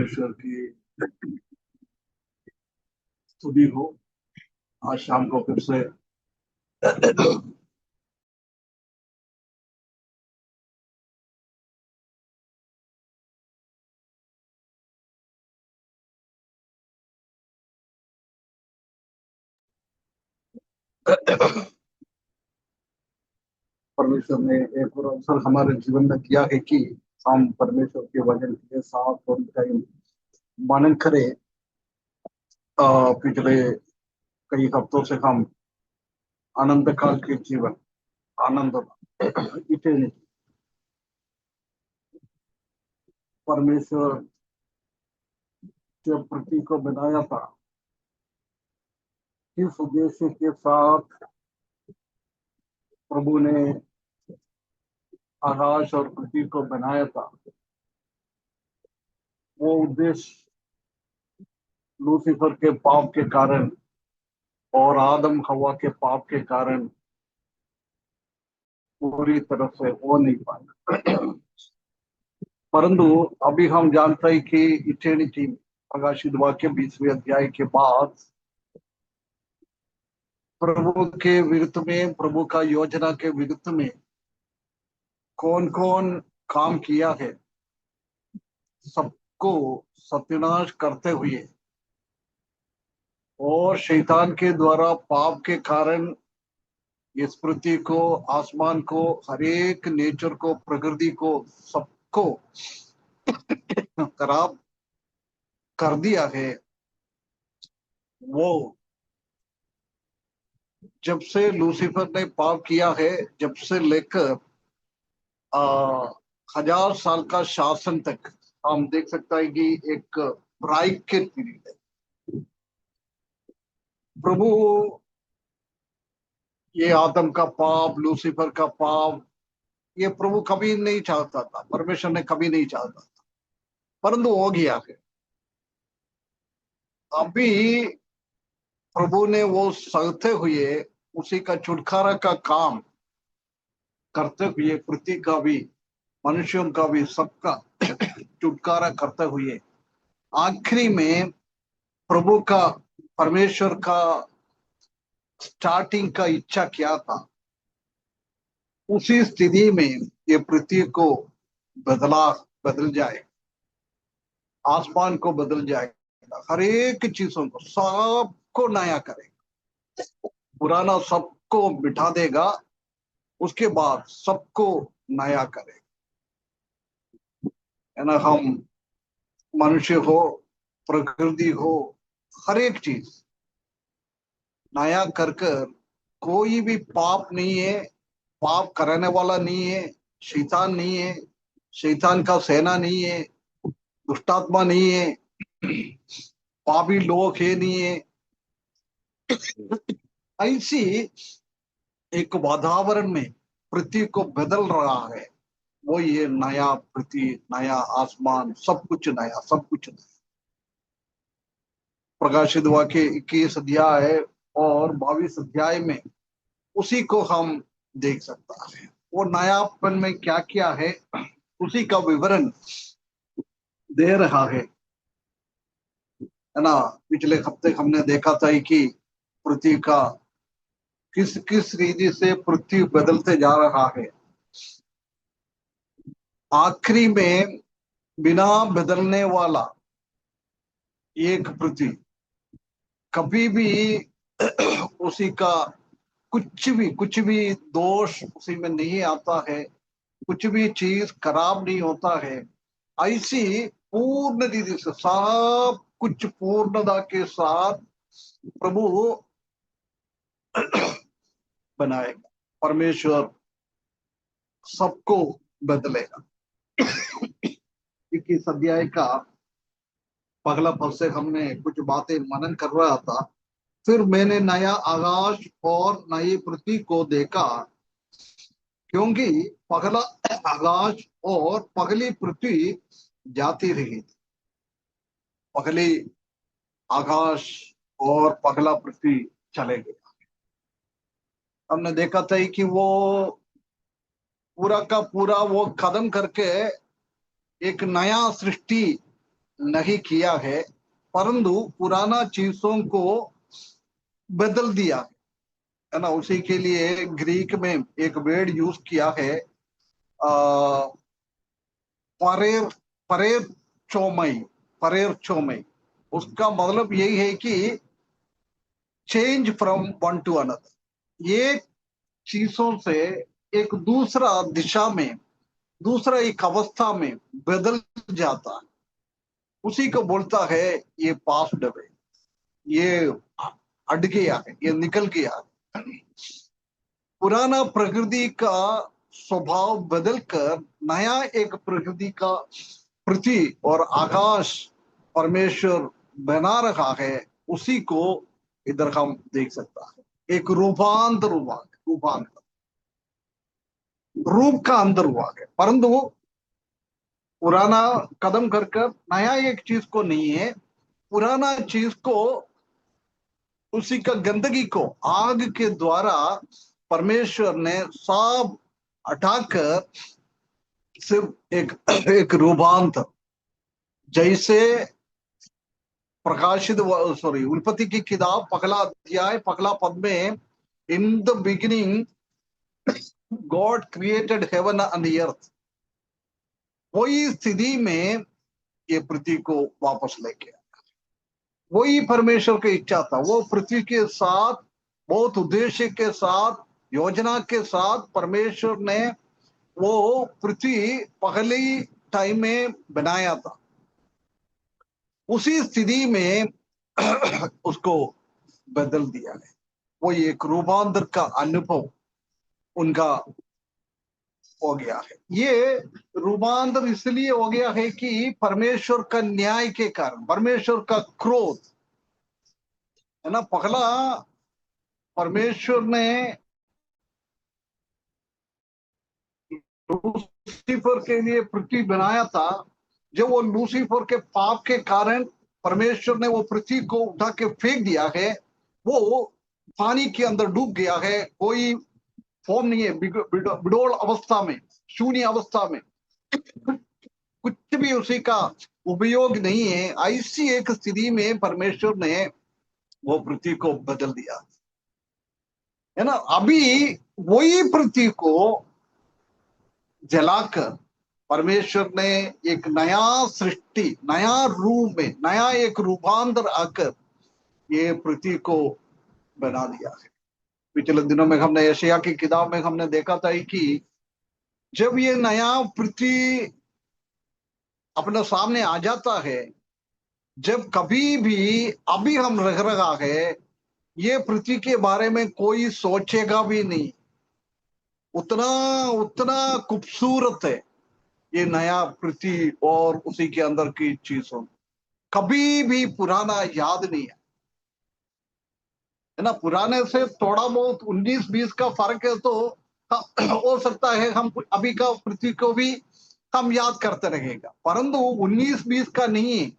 ईश्वर की स्तुति हो। आज शाम को फिर से परमेश्वर ने एक और अवसर हमारे जीवन में दिया है कि हम परमेश्वर के वचन के साथ और टाइम मनन करें। पिछले कई हफ्तों से हम आनंद काल के जीवन, आनंद इटर्निटी, परमेश्वर के प्रतीक को बनाया था, किस उद्देश्य के साथ प्रभु ने आकाश और पृथ्वी को बनाया था। वो उद्देश्य लूसीफर के पाप के कारण और आदम हवा के पाप के कारण पूरी तरह से हो नहीं पाया। परंतु अभी हम जानते हैं कि इटर्निटी, प्रकाशित वाक्य 20वें अध्याय के बाद प्रभु के विरुद्ध में, प्रभु का योजना के विरुद्ध में कौन कौन काम किया है, सबको सत्यानाश करते हुए और शैतान के द्वारा पाप के कारण इस पृथ्वी को, आसमान को, हरेक नेचर को, प्रकृति को, सबको खराब कर दिया है। वो जब से लूसीफर ने पाप किया है, जब से लेकर 1000 साल का शासन तक हम देख सकते हैं कि एक ब्राइकेट पीरियड है। प्रभु ये आदम का पाप, लूसीफर का पाप, ये प्रभु कभी नहीं चाहता था, परमेश्वर ने कभी नहीं चाहता था, परंतु हो गया है। अभी प्रभु ने वो सहते हुए उसी का छुटकारा का काम करते हुए पृथ्वी का भी, मनुष्यों का भी, सबका छुटकारा करते हुए आखिरी में प्रभु का, परमेश्वर का स्टार्टिंग का इच्छा क्या था, उसी स्थिति में ये पृथ्वी को बदल जाए, आसमान को बदल जाएगा, हर एक चीजों को, सबको नया करेगा, पुराना सबको मिटा देगा, उसके बाद सबको नया करेगा। है ना, हम मनुष्य हो, प्रकृति हो, हर एक चीज नया कर कर, कोई भी पाप नहीं है, पाप कराने वाला नहीं है, शैतान नहीं है, शैतान का सेना नहीं है, दुष्टात्मा नहीं है, पापी लोग है नहीं है। ऐसी एक वातावरण में पृथ्वी को बदल रहा है। वो ये नया पृथ्वी, नया आसमान, सब कुछ नया, सब कुछ नया। प्रकाशित वाक्य 21 अध्याय और 22 अध्याय में उसी को हम देख सकता है। वो नयापन में क्या क्या है, उसी का विवरण दे रहा है ना। पिछले हफ्ते हमने देखा था कि पृथ्वी का किस किस रीति से पृथ्वी बदलते जा रहा है। आखिरी में बिना बदलने वाला एक पृथ्वी, कभी भी उसी का कुछ भी दोष उसी में नहीं आता है, कुछ भी चीज खराब नहीं होता है। ऐसी पूर्ण रीति से सब कुछ पूर्णता के साथ प्रभु बनाएगा, परमेश्वर सबको बदलेगा। 21 अध्याय का पहला पद से हमने कुछ बातें मनन कर रहा था। फिर मैंने नया आकाश और नई पृथ्वी को देखा, क्योंकि पगला आकाश और पगली पृथ्वी जाती रही थी। पगली आकाश और पगला पृथ्वी चले गए। हमने देखा था कि वो पूरा का पूरा वो कदम करके एक नया सृष्टि नहीं किया है, परंतु पुराना चीजों को बदल दिया है ना। उसी के लिए ग्रीक में एक वर्ड यूज किया है, परेर परेर चोमई, परेर चोमई। उसका मतलब यही है कि change from one two another, ये चीजों से एक दूसरा दिशा में, दूसरा एक अवस्था में बदल जाता है, उसी को बोलता है ये पास्ट अवे, ये हट गया है, ये निकल गया है। पुराना प्रकृति का स्वभाव बदलकर नया एक प्रकृति का पृथ्वी और आकाश परमेश्वर बना रहा है, उसी को इधर हम देख सकता है। एक रूपांतर हुआ है, रूपांतर, रूप का अंदर हुआ है, परंतु पुराना कदम कर कर नया एक चीज को नहीं है, पुराना चीज को, उसी का गंदगी को आग के द्वारा परमेश्वर ने सब हटाकर सिर्फ एक रूपांतर, जैसे प्रकाशित, सॉरी, उत्पत्ति की किताब पहला अध्याय पहला पद में, in the beginning God created heaven and earth, वही स्थिति में ये पृथ्वी को वापस लेके आया। वही परमेश्वर की इच्छा था, वो पृथ्वी के साथ बहुत उद्देश्य के साथ, योजना के साथ परमेश्वर ने वो पृथ्वी पहले ही टाइम में बनाया था। उसी स्थिति में उसको बदल दिया है। वो एक रूपांतर का अनुभव उनका हो गया है। ये रूपांतर इसलिए हो गया है कि परमेश्वर का न्याय के कारण, परमेश्वर का क्रोध है ना। पहला परमेश्वर ने लूसीफर के लिए पृथ्वी बनाया था, जब वो लूसीफर के पाप के कारण परमेश्वर ने वो पृथ्वी को उठा के फेंक दिया है, वो पानी के अंदर डूब गया है, कोई फॉर्म नहीं है, बिडोल अवस्था में, शून्य अवस्था में, कुछ भी उसी का उपयोग नहीं है। ऐसी एक स्थिति में परमेश्वर ने वो पृथ्वी को बदल दिया है ना। अभी वही पृथ्वी को जलाकर परमेश्वर ने एक नया सृष्टि, नया रूप में, नया एक रूपांतर आकर ये पृथ्वी को बना दिया है। पिछले दिनों में हमने यशायाह की किताब में हमने देखा था कि जब ये नया पृथ्वी अपने सामने आ जाता है, जब कभी भी अभी हम रह रहा है, ये पृथ्वी के बारे में कोई सोचेगा भी नहीं, उतना उतना खूबसूरत है ये नया पृथ्वी और उसी के अंदर की चीजों, कभी भी पुराना याद नहीं है ना। पुराने से थोड़ा बहुत 19-20 का फर्क है, तो हो सकता है हम अभी का पृथ्वी को भी हम याद करते रहेगा, परंतु 19-20 का नहीं है,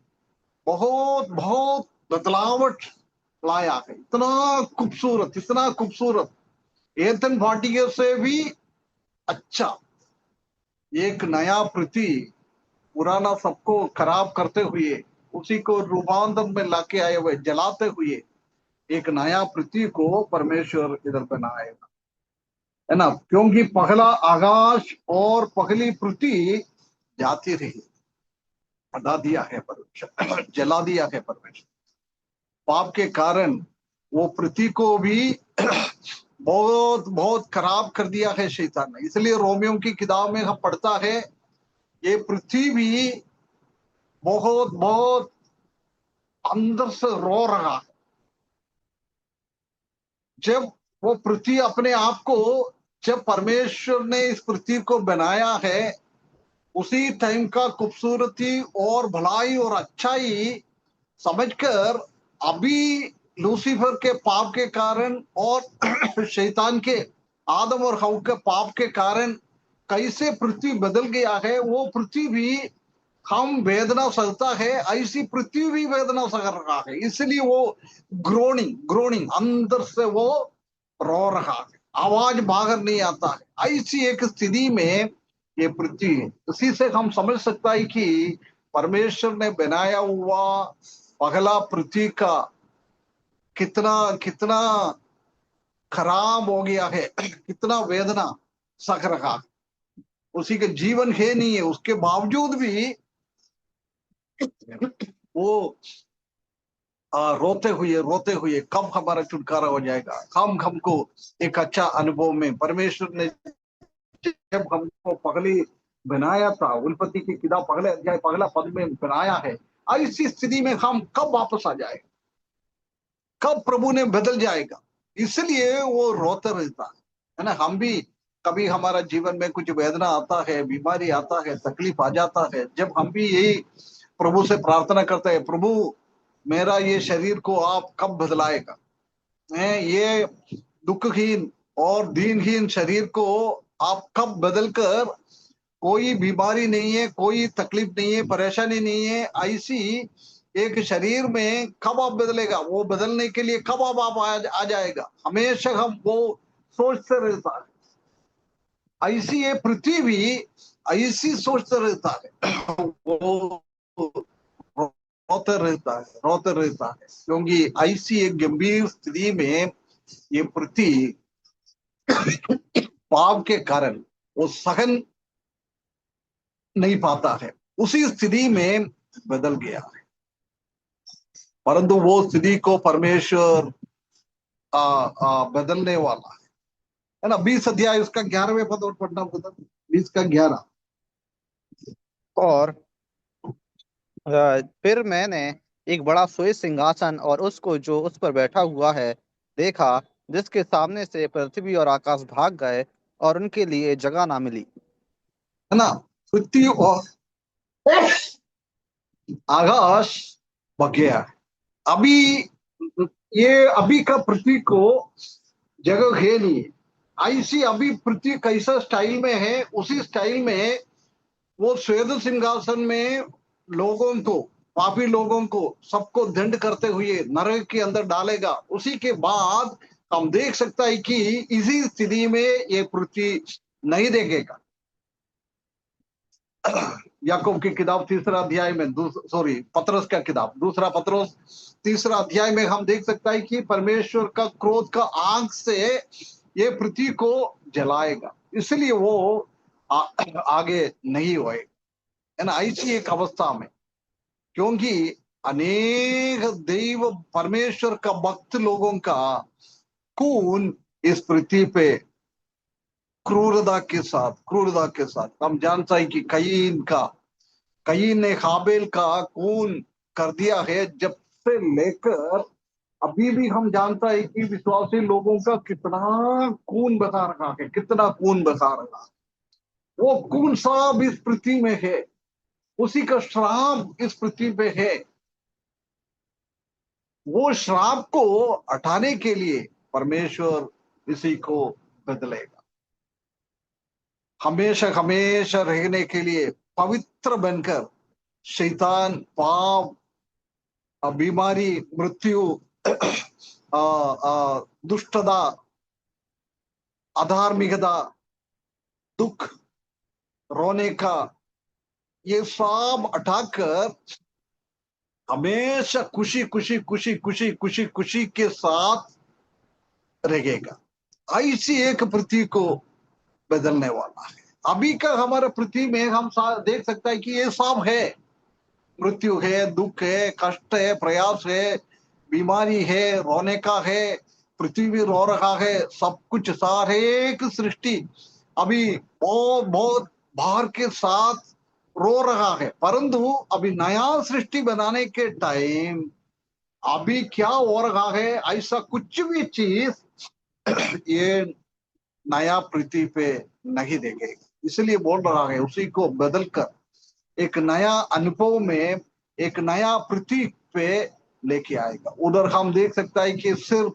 बहुत बहुत बदलावट लाया है। इतना खूबसूरत, इतना खूबसूरत, एथन वाटिका से भी अच्छा एक नया पृथ्वी, पुराना सबको खराब करते हुए उसी को रूपांतर में लाके आए हुए, जलाते हुए एक नया पृथ्वी को परमेश्वर इधर बनाएगा, है ना। क्योंकि पहला आकाश और पहली पृथ्वी जाती रही, हटा दिया है परमेश्वर, जला दिया है परमेश्वर। पाप के कारण वो पृथ्वी को भी बहुत बहुत खराब कर दिया है शैतान ने। इसलिए रोमियो की किताब में हम पढ़ता है, ये पृथ्वी भी बहुत बहुत अंदर से रो रहा है। जब वो पृथ्वी अपने आप को, जब परमेश्वर ने इस पृथ्वी को बनाया है, उसी टाइम का खूबसूरती और भलाई और अच्छाई समझकर, अभी लूसीफर के पाप के कारण और शैतान के, आदम और हवा के पाप के कारण कैसे पृथ्वी बदल गया है, वो पृथ्वी भी हम वेदना सहता है, ऐसी पृथ्वी भी वेदना सह रहा है। इसलिए वो ग्रोनिंग ग्रोनिंग अंदर से वो रो रहा है, आवाज बाहर नहीं आता है। ऐसी एक स्थिति में ये पृथ्वी है। इसी से हम समझ सकता है कि परमेश्वर ने बनाया हुआ पगला पृथ्वी का कितना कितना खराब हो गया है, कितना वेदना सह रहा है। उसी के जीवन है नहीं है, उसके बावजूद भी वो रोते हुए कब हमारा छुटकारा हो जाएगा, हम हमको एक अच्छा अनुभव में परमेश्वर ने जब हमको पगली बनाया था, उत्पत्ति की किताब पगले अध्याय पगला पद में बनाया है, ऐसी स्थिति में हम कब वापस आ जाएगा, कब प्रभु ने बदल जाएगा। इसलिए वो रोते रहता है ना। हम भी कभी हमारा जीवन में कुछ वेदना आता है, बीमारी आता है, तकलीफ आ जाता है, जब हम भी यही प्रभु से प्रार्थना करते हैं, प्रभु मेरा ये शरीर को आप कब बदलाएगा, ये दुखहीन और दीनहीन शरीर को आप कब बदल कर, कोई बीमारी नहीं है, कोई तकलीफ नहीं है, परेशानी नहीं है, ऐसी एक शरीर में कब आप बदलेगा, वो बदलने के लिए कब आप आ जाएगा, हमेशा हम वो सोचते रहता है। ऐसी ये पृथ्वी भी ऐसी सोचते रहता है, वो रोते रहता है, क्योंकि ऐसी एक गंभीर स्थिति में ये पृथ्वी पाप के कारण वो सहन नहीं पाता है, उसी स्थिति में बदल गया है। परंतु वो स्थिति को परमेश्वर बदलने वाला है ना। 20 अध्याय उसका 11वें पद और पढ़ना पड़ता, 20 का 11। और फिर मैंने एक बड़ा श्वेत सिंहासन और उसको जो उस पर बैठा हुआ है देखा, जिसके सामने से पृथ्वी और आकाश भाग गए और उनके लिए जगह ना मिली। है ना। पृथ्वी और आकाश बग गया है। अभी ये अभी का पृथ्वी को जगह है नहीं, ऐसी अभी पृथ्वी कैसा स्टाइल में है, उसी स्टाइल में वो श्वेत सिंहासन में लोगों को, पापी लोगों को सबको दंड करते हुए नरक के अंदर डालेगा। उसी के बाद हम देख सकता है कि इसी स्थिति में ये पृथ्वी नहीं देखेगा। याकूब की किताब 3रा अध्याय में सॉरी पतरस का किताब 2 पतरस 3रा अध्याय में हम देख सकता है कि परमेश्वर का क्रोध का आग से ये पृथ्वी को जलाएगा, इसलिए वो आगे नहीं होएगा, है ना। ऐसी एक अवस्था में, क्योंकि अनेक देव परमेश्वर का भक्त लोगों का खून इस पृथ्वी पे क्रूरता के साथ हम जानता है कि कईन ने हाबेल का खून कर दिया है, जब से लेकर अभी भी हम जानता है कि विश्वासी लोगों का कितना खून बहा रहा है, कितना खून बहा रहा है। वो खून सब इस पृथ्वी में है, उसी का श्राप इस पृथ्वी पे है। वो श्राप को हटाने के लिए परमेश्वर इसी को बदलेगा, हमेशा हमेशा रहने के लिए पवित्र बनकर शैतान, पाप, बीमारी, मृत्यु, दुष्टता, अधार्मिकता, दुख, रोने का, ये सब हटाकर हमेशा खुशी खुशी खुशी खुशी खुशी खुशी के साथ रहेगा। ऐसी एक पृथ्वी को बदलने वाला है। अभी का हमारा पृथ्वी में हम देख सकता है कि ये सब है, मृत्यु है, दुख है, कष्ट है, प्रयास है, बीमारी है, रोने का है, पृथ्वी भी रो रहा है, सब कुछ सारे एक सृष्टि अभी बहुत बहुत भार के साथ रो रहा है। परंतु अभी नया सृष्टि बनाने के टाइम अभी क्या हो रहा है, ऐसा कुछ भी चीज ये नया पृथ्वी पे नहीं देखेगा। इसलिए बोल रहा है उसी को बदलकर एक नया अनुभव में, एक नया पृथ्वी पे लेके आएगा। उधर हम देख सकता है कि सिर्फ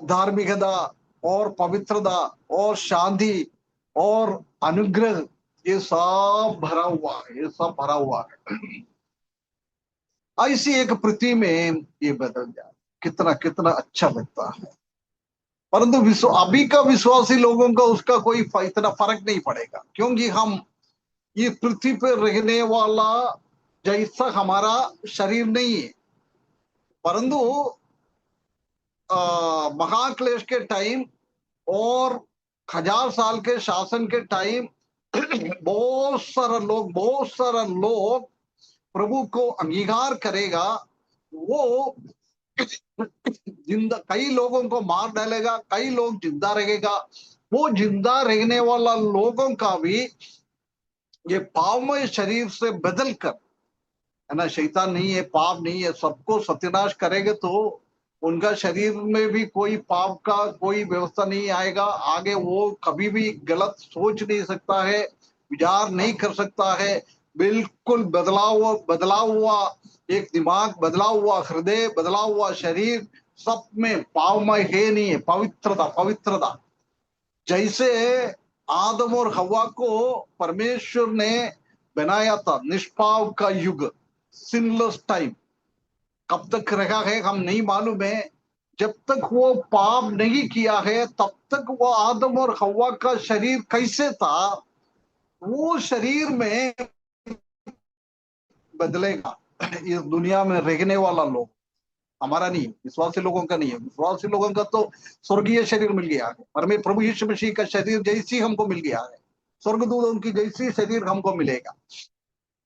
धार्मिकता और पवित्रता और शांति और अनुग्रह ये सब भरा हुआ है, ये सब भरा हुआ है। ऐसी एक पृथ्वी में ये बदल जाए, कितना कितना अच्छा लगता है। परंतु अभी का विश्वासी लोगों का उसका कोई इतना फर्क नहीं पड़ेगा, क्योंकि हम ये पृथ्वी पे रहने वाला जैसा हमारा शरीर नहीं है, परंतु महाक्लेश के टाइम और 1000 साल के शासन के टाइम बहुत सारा लोग प्रभु को अंगीकार करेगा। वो जिंदा कई लोगों को मार डालेगा, कई लोग जिंदा रहेगा। वो जिंदा रहने वाला लोगों का भी ये पावमय शरीर से बदल कर, है ना, शैतान नहीं है, पाप नहीं है, सबको सत्यानाश करेंगे तो उनका शरीर में भी कोई पाप का कोई व्यवस्था नहीं आएगा। आगे वो कभी भी गलत सोच नहीं सकता है, विचार नहीं कर सकता है। बिल्कुल बदला हुआ एक दिमाग, बदला हुआ हृदय, बदला हुआ शरीर, सब में पावमय है नहीं है, पवित्रता पवित्रता। जैसे आदम और हवा को परमेश्वर ने बनाया था निष्पाप का युग, सिनलेस टाइम, कब तक रहा है हम नहीं मालूम है। जब तक वो पाप नहीं किया है तब तक वो आदम और हवा का शरीर कैसे था, वो शरीर में बदलेगा। इस दुनिया में रहने वाला लोग, हमारा नहीं, विश्वासी लोगों का नहीं है। विश्वासी लोगों का तो स्वर्गीय शरीर मिल गया है, पर में प्रभु यीशु मसीह का शरीर जैसी हमको मिल गया है, स्वर्गदूतों की जैसी शरीर हमको मिलेगा।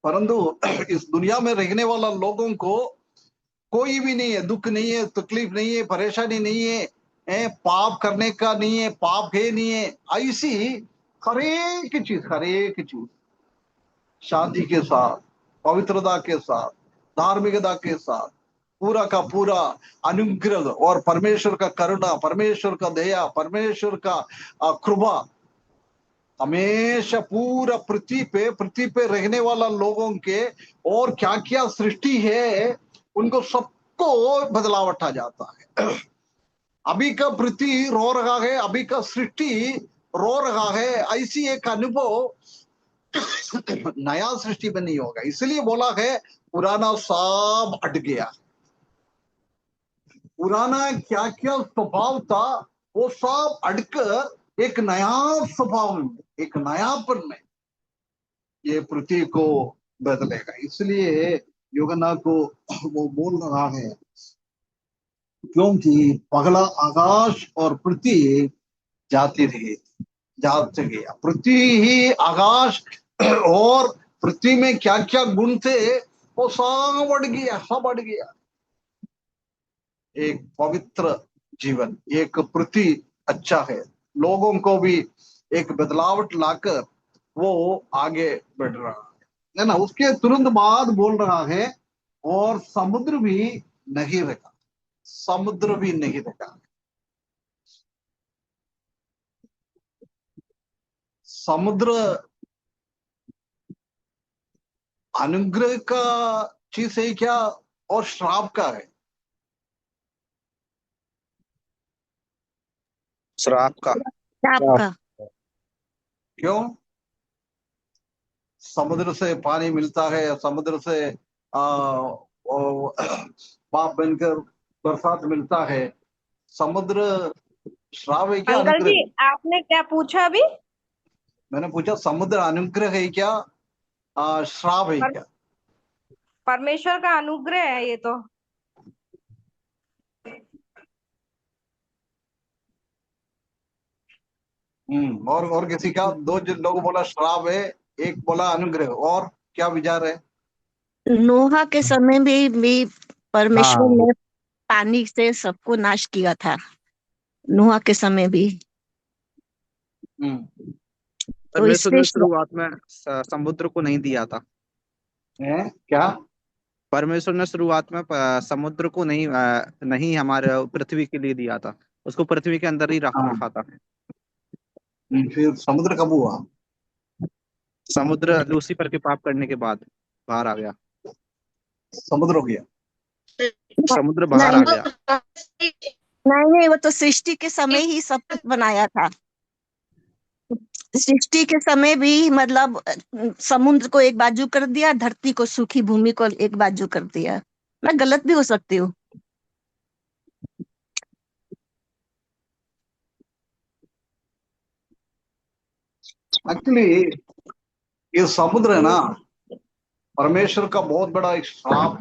परंतु इस दुनिया में रहने वाला लोगों को कोई भी नहीं है, दुख नहीं है, तकलीफ नहीं है, परेशानी नहीं है, पाप करने का नहीं है, पाप है नहीं है। ऐसी हर एक चीज शांति के साथ, पवित्रता के साथ, धार्मिकता के साथ, पूरा का पूरा अनुग्रह और परमेश्वर का करुणा, परमेश्वर का दया, परमेश्वर का कृपा हमेशा पूरा पृथ्वी पे रहने वाला लोगों के, और क्या क्या सृष्टि है उनको सबको बदलावट आ जाता है। अभी का पृथ्वी रो रहा है, अभी का सृष्टि रो रहा है, ऐसी एक अनुभव नया सृष्टि में नहीं होगा। इसलिए बोला है पुराना सब हट गया। पुराना क्या क्या स्वभाव था वो सब हटकर एक नया स्वभाव में, एक नयापन में ये पृथ्वी को बदलेगा। इसलिए योगना को वो बोल रहा है, क्योंकि पगला आकाश और पृथ्वी जाती रही, जाते गया। पृथ्वी ही आकाश और पृथ्वी में क्या क्या गुण थे वो सब बढ़ गया, सब बढ़ गया। एक पवित्र जीवन, एक पृथ्वी अच्छा है, लोगों को भी एक बदलावट लाकर वो आगे बढ़ रहा है ना। उसके तुरंत बाद बोल रहा है और समुद्र भी नहीं रखा, समुद्र भी नहीं रखा। समुद्र अनुग्रह का चीज है क्या और श्राप का है? श्राप का। आपका क्यों? समुद्र से पानी मिलता है, समुद्र से पाप बनकर बरसात मिलता है। समुद्र श्राप है क्या अंकल अनुग्रह जी, है? आपने क्या पूछा अभी? मैंने पूछा समुद्र अनुग्रह है क्या, श्राप है पर, क्या? परमेश्वर का अनुग्रह है ये तो। और किसी का दो लोग बोला श्राप है, एक बोला अनुग्रह, और क्या विचार है? नोहा के समय भी परमेश्वर हाँ, ने पानी से सबको नाश किया था। नोहा के समय भी। हम्म तो परमेश्वर इससे ने शुरुआत में समुद्र को नहीं दिया था। है क्या? परमेश्वर ने शुरुआत में समुद्र को नहीं हमारे पृथ्वी के लिए दिया था। उसको पृथ्वी के अंदर ही हाँ, रखा था। फिर समुद्र कब हुआ? समुद्र लूसीफर के पाप करने के बाद बाहर आ गया। समुद्र हो गया। समुद्र बाहर नहीं आ गया। नहीं नहीं, वो तो सृष्टि के समय ही सब कुछ बनाया था। सृष्टि के समय भी मतलब समुद्र को एक बाजू कर दिया, धरती को, सूखी भूमि को एक बाजू कर दिया। मैं गलत भी हो सकती हूँ। एक्चुअली ये समुद्र है ना, परमेश्वर का बहुत बड़ा एक श्राप।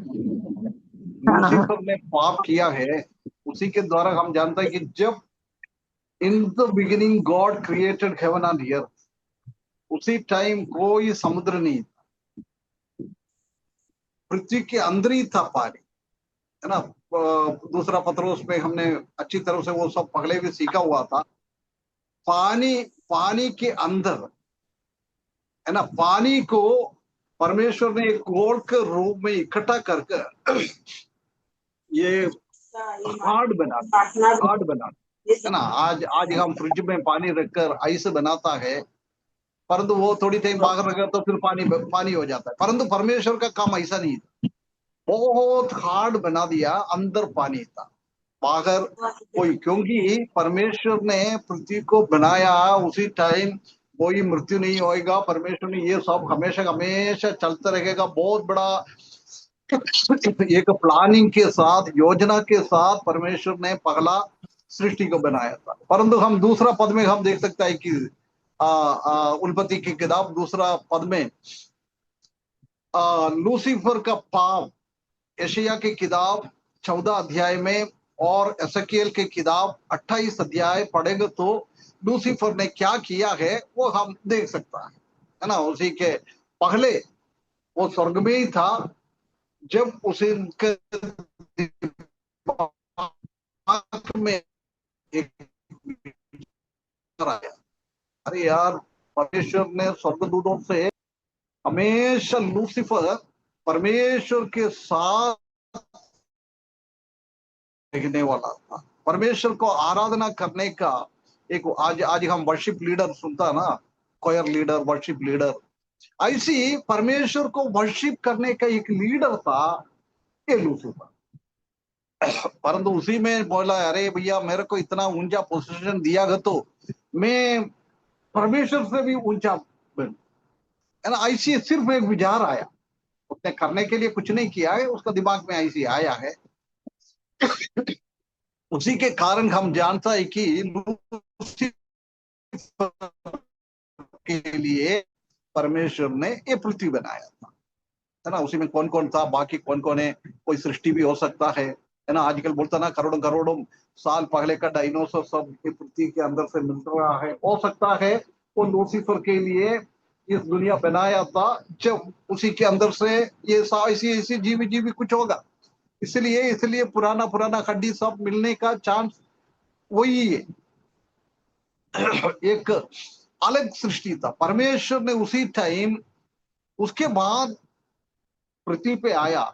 हाँ लूसीफर ने पाप किया है, उसी के द्वारा हम जानते हैं कि जब in the beginning God created heaven and earth, उसी टाइम कोई समुद्र नहीं था, पृथ्वी के अंदर ही था पानी, है ना। दूसरा पत्रोस में हमने अच्छी तरह से वो सब पहले भी सीखा हुआ था। पानी, पानी के अंदर, है ना, पानी को परमेश्वर ने एक गोल के रूप में इकट्ठा करके ये हार्ड बना दिया, हार्ड बना दिया, है ना। आज आज हम फ्रिज में पानी रखकर आइस बनाता है, परंतु वो थोड़ी टाइम बाहर रखा तो फिर पानी पानी हो जाता है। परंतु परमेश्वर का काम ऐसा नहीं था, बहुत हार्ड बना दिया, अंदर पानी था, बाहर कोई, क्योंकि परमेश्वर ने पृथ्वी को बनाया उसी टाइम कोई मृत्यु नहीं होएगा। परमेश्वर ने ये सब हमेशा हमेशा चलता रहेगा, बहुत बड़ा एक प्लानिंग के साथ, योजना के साथ परमेश्वर ने पहला सृष्टि को बनाया था। परंतु हम दूसरा पद में हम देख सकते हैं कि उल्पत्ति की किताब दूसरा पद में लूसीफर का पाप, यशायाह की किताब 14 अध्याय में और एसकेल की किताब 28 अध्याय पढ़ेंगे तो लूसीफर ने क्या किया है वो हम देख सकता है ना। उसी के पहले वो स्वर्ग में ही था, जब उसे दिमाग में एक विचार आया, अरे यार, परमेश्वर ने स्वर्गदूतों से हमेशा लूसीफर परमेश्वर के साथ देखने वाला था, परमेश्वर को आराधना करने का एक, आज आज हम वर्शिप लीडर सुनता ना, कोयर लीडर, वर्शिप लीडर, ऐसी परमेश्वर को वर्शिप करने का एक लीडर था ये लूसीफर। परंतु उसी में बोला, अरे भैया मेरे को इतना ऊंचा पोजीशन दिया गया तो मैं परमेश्वर से भी ऊंचा बनूं, है ना। ऐसी सिर्फ एक विचार आया, उसने करने के लिए कुछ नहीं किया है, उसका दिमाग में ऐसी आया है। उसी के कारण हम जानता है कि लूसीफर के लिए परमेश्वर ने ये पृथ्वी बनाया था, है ना। उसी में कौन कौन था, बाकी कौन कौन है, कोई सृष्टि भी हो सकता है ना। आजकल बोलता ना, करोड़ों करोड़ों साल पहले का डायनासोर सब ये पृथ्वी के अंदर से मिल रहा है, हो सकता है वो लूसीफर के लिए इस दुनिया बनाया था, जब उसी के अंदर से ये ऐसी ऐसी जीवी जीवी कुछ होगा, इसलिए इसलिए पुराना पुराना हड्डी सब मिलने का चांस वही है। एक अलग सृष्टि था। परमेश्वर ने उसी टाइम, उसके बाद पृथ्वी पे आया,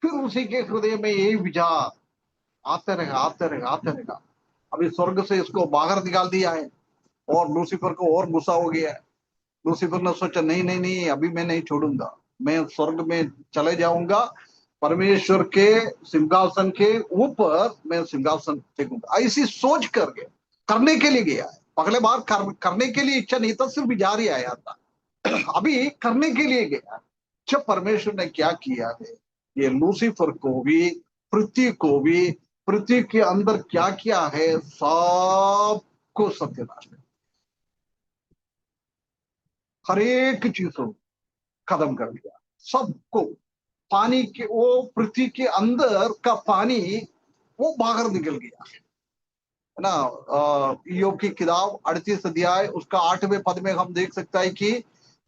फिर उसी के हृदय में यही विचार आते रहेगा, आते रहेगा, आते रहेगा। अभी स्वर्ग से इसको बाहर निकाल दिया है और लूसीफर को और गुस्सा हो गया है। लूसीफर ने सोचा, नहीं नहीं नहीं, अभी मैं नहीं छोड़ूंगा, मैं स्वर्ग में चले जाऊंगा, परमेश्वर के सिंहासन के ऊपर मैं सिंहासन टेकूंगा, ऐसी सोच करके करने के लिए गया है। पहले बार करने के लिए इच्छा नहीं था, सिर्फ विचार ही आया था। अभी करने के लिए गया। जब परमेश्वर ने क्या किया है, ये लूसीफर को भी, पृथ्वी को भी, पृथ्वी के अंदर क्या किया है, सबको सत्यानाश कर, हर एक चीज को खत्म कर दिया, सबको। पानी के, वो पृथ्वी के अंदर का पानी वो बाहर निकल गया, है ना। ईयोब की किताब 38 अध्याय उसका 8वें पद में हम देख सकता है कि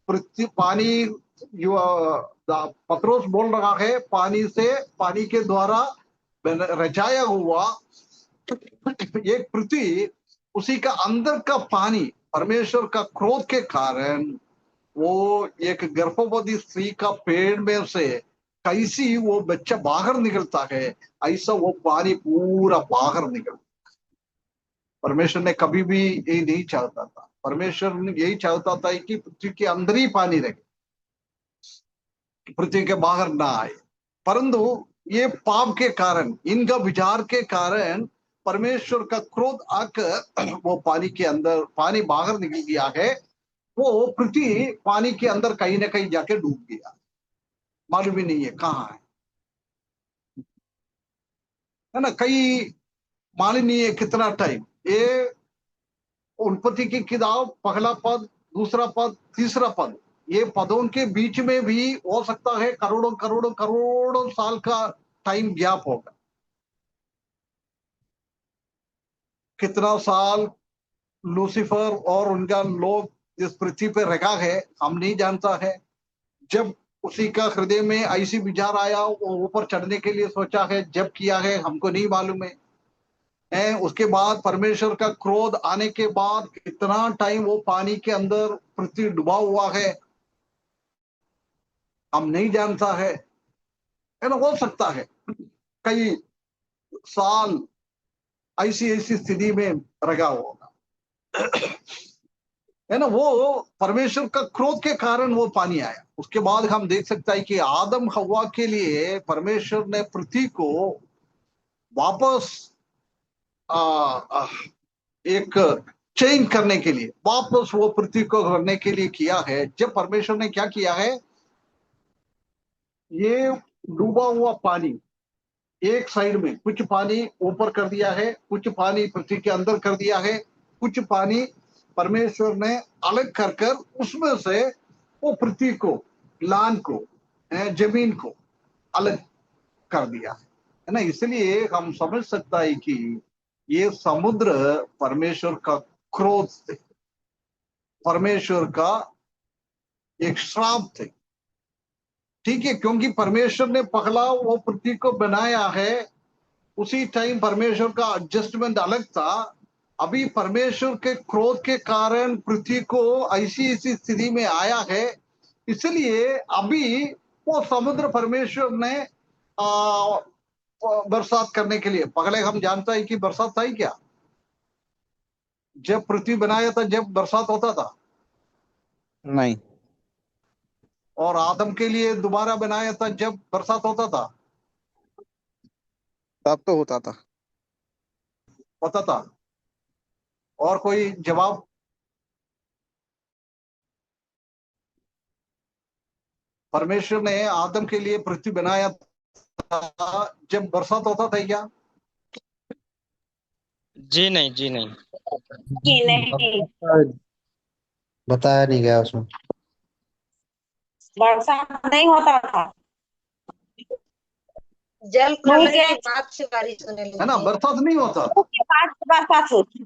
पृथ्वी पानी, जो पत्रोस बोल रहा है, पानी से, पानी के द्वारा रचाया हुआ एक पृथ्वी, उसी का अंदर का पानी परमेश्वर का क्रोध के कारण वो एक गर्भवती स्त्री का पेड़ में से कैसी वो बच्चा बाहर निकलता है, ऐसा वो पानी पूरा बाहर निकलता। परमेश्वर ने कभी भी यही नहीं चाहता था, परमेश्वर ने यही चाहता था कि पृथ्वी के अंदर ही पानी रहे, पृथ्वी के बाहर ना आए। परंतु ये पाप के कारण, इनका विचार के कारण परमेश्वर का क्रोध आकर वो पानी के अंदर, पानी बाहर निकल गया है, वो पृथ्वी पानी के अंदर कहीं ना कहीं जाके डूब गया, मालूम ही नहीं है कहाँ है ना। कई मालूम नहीं है कितना टाइम। ये उत्पत्ति की किताब पहला पद, दूसरा पद, तीसरा पद, ये पदों के बीच में भी हो सकता है करोड़ों करोड़ों करोड़ों साल का टाइम गैप होगा। कितना साल लूसीफर और उनका लोग इस पृथ्वी पर रखा है हम नहीं जानता है। जब उसी का हृदय में ऐसी विचार आया वो ऊपर चढ़ने के लिए सोचा है, जब किया है हमको नहीं मालूम है। उसके बाद परमेश्वर का क्रोध आने के बाद कितना टाइम वो पानी के अंदर पृथ्वी डूबा हुआ है हम नहीं जानता है ना। हो सकता है कई साल ऐसी ऐसी स्थिति में रखा होगा, है ना। वो परमेश्वर का क्रोध के कारण वो पानी आया। उसके बाद हम देख सकते हैं कि आदम हव्वा के लिए परमेश्वर ने पृथ्वी को वापस आ, आ, एक चेंज करने के लिए वापस वो पृथ्वी को करने के लिए किया है। जब परमेश्वर ने क्या किया है, ये डूबा हुआ पानी एक साइड में कुछ पानी ऊपर कर दिया है, कुछ पानी पृथ्वी के अंदर कर दिया है, कुछ पानी परमेश्वर ने अलग कर कर उसमें से वो पृथ्वी को, लान को, जमीन को अलग कर दिया है ना। इसलिए हम समझ सकता है कि ये समुद्र परमेश्वर का क्रोध थे, परमेश्वर का एक श्राप थे। ठीक है, क्योंकि परमेश्वर ने पहला वो पृथ्वी को बनाया है, उसी टाइम परमेश्वर का एडजस्टमेंट अलग था। अभी परमेश्वर के क्रोध के कारण पृथ्वी को ऐसी ऐसी स्थिति में आया है। इसलिए अभी वो समुद्र परमेश्वर ने बरसात करने के लिए, पहले हम जानता है कि बरसात था ही क्या, जब पृथ्वी बनाया था जब बरसात होता था, नहीं। और आदम के लिए दोबारा बनाया था जब बरसात होता था, तब तो होता था। होता था। और कोई जवाब? परमेश्वर ने आदम के लिए पृथ्वी बनाया था जब बरसात होता था क्या? जी नहीं, जी नहीं। जी नहीं, बताया नहीं गया उसमें। बरसात नहीं होता था। जल मुंह प्रलय के के बाद से बारिश होने है ना, लगती है। बरसात नहीं होता। मुंह के बाद बरसात होती।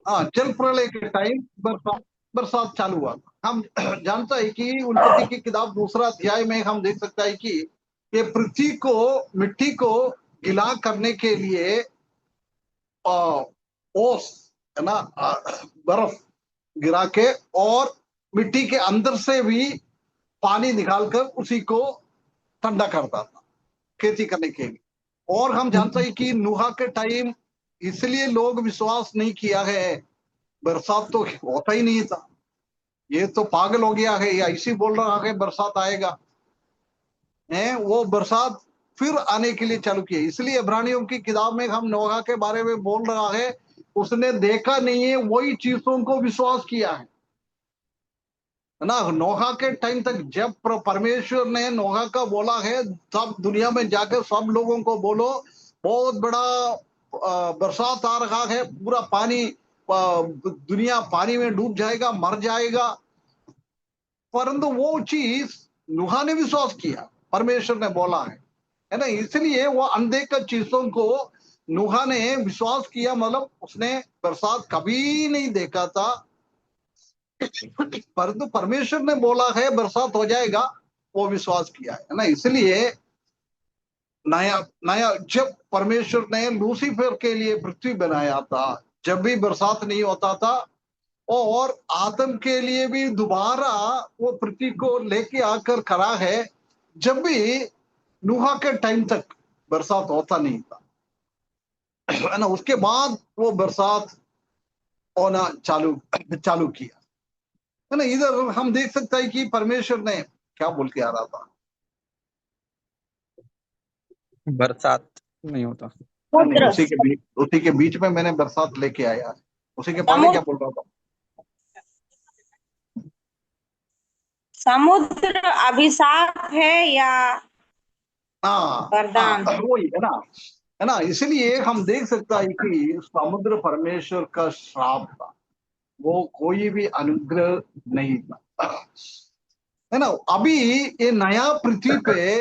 हाँ, जल प्रलय के टाइम बरसात चालू हुआ। हम जानता है कि उत्पत्ति की किताब दूसरा अध्याय में हम देख सकता है कि ये पृथ्वी को, मिट्टी को गिला करने के लिए ओस, है ना, बर्फ गिरा के और मिट्टी के अंदर से भी पानी निकालकर उसी को ठंडा करता था खेती करने के लिए। और हम जानते हैं कि नूहा के टाइम इसलिए लोग विश्वास नहीं किया है, बरसात तो होता ही नहीं था, ये तो पागल हो गया है, ये ऐसे बोल रहा है बरसात आएगा है। वो बरसात फिर आने के लिए चालू किया। इसलिए इब्रानियों की किताब में हम नोहा के बारे में बोल रहा है, उसने देखा नहीं है, वही चीजों को विश्वास किया है ना। नोहा के टाइम तक जब परमेश्वर ने नोहा का बोला है, सब दुनिया में जाकर सब लोगों को बोलो बहुत बड़ा बरसात आ रहा है, पूरा पानी, दुनिया पानी में डूब जाएगा, मर जाएगा। परंतु वो चीज नूहा ने विश्वास किया, परमेश्वर ने बोला है ना। इसलिए वो अनदेखा चीजों को नूहा ने विश्वास किया, मतलब उसने बरसात कभी नहीं देखा था, परंतु परमेश्वर ने बोला है बरसात हो जाएगा, वो विश्वास किया है ना। इसलिए नया नया जब परमेश्वर ने लूसीफर के लिए पृथ्वी बनाया था, जब भी बरसात नहीं होता था, और आदम के लिए भी दोबारा वो पृथ्वी को लेके आकर खड़ा है, जब भी नूहा के टाइम तक बरसात होता नहीं था, है ना। उसके बाद वो बरसात होना चालू किया, है ना। इधर हम देख सकते हैं कि परमेश्वर ने क्या बोल के आ रहा था, बरसात नहीं होता। नहीं, समुद्र उसी के बीच में मैंने बरसात लेके आया, उसी के पहले क्या बोल रहा था? समुद्र अभिशाप है या हाँ, वरदान? वही है ना। इसलिए हम देख सकता है कि समुद्र परमेश्वर का श्राप था, वो कोई भी अनुग्रह नहीं था। है ना। अभी ये नया पृथ्वी पे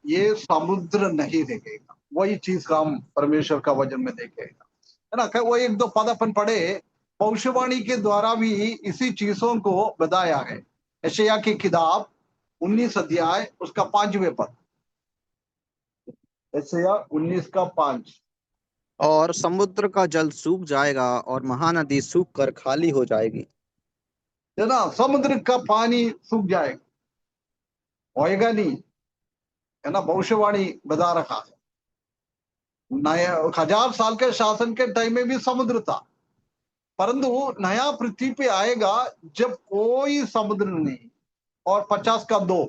ये समुद्र नहीं देखेगा, वही चीज का हम परमेश्वर का वचन में देखेगा, है ना। वो एक दो पद अपन पढ़े, भविष्यवाणी के द्वारा भी इसी चीजों को बताया है। यशायाह की किताब 19 अध्याय उसका 5वें पद, यशायाह 19 का 5। और समुद्र का जल सूख जाएगा और महानदी सूख कर खाली हो जाएगी। है ना, समुद्र का पानी सूख जाएगा, होएगा नहीं, है ना। भविष्यवाणी बता रखा है। नया 1000 साल के शासन के टाइम में भी समुद्र था, परंतु नया पृथ्वी पे आएगा जब कोई समुद्र नहीं, और 50 का 2।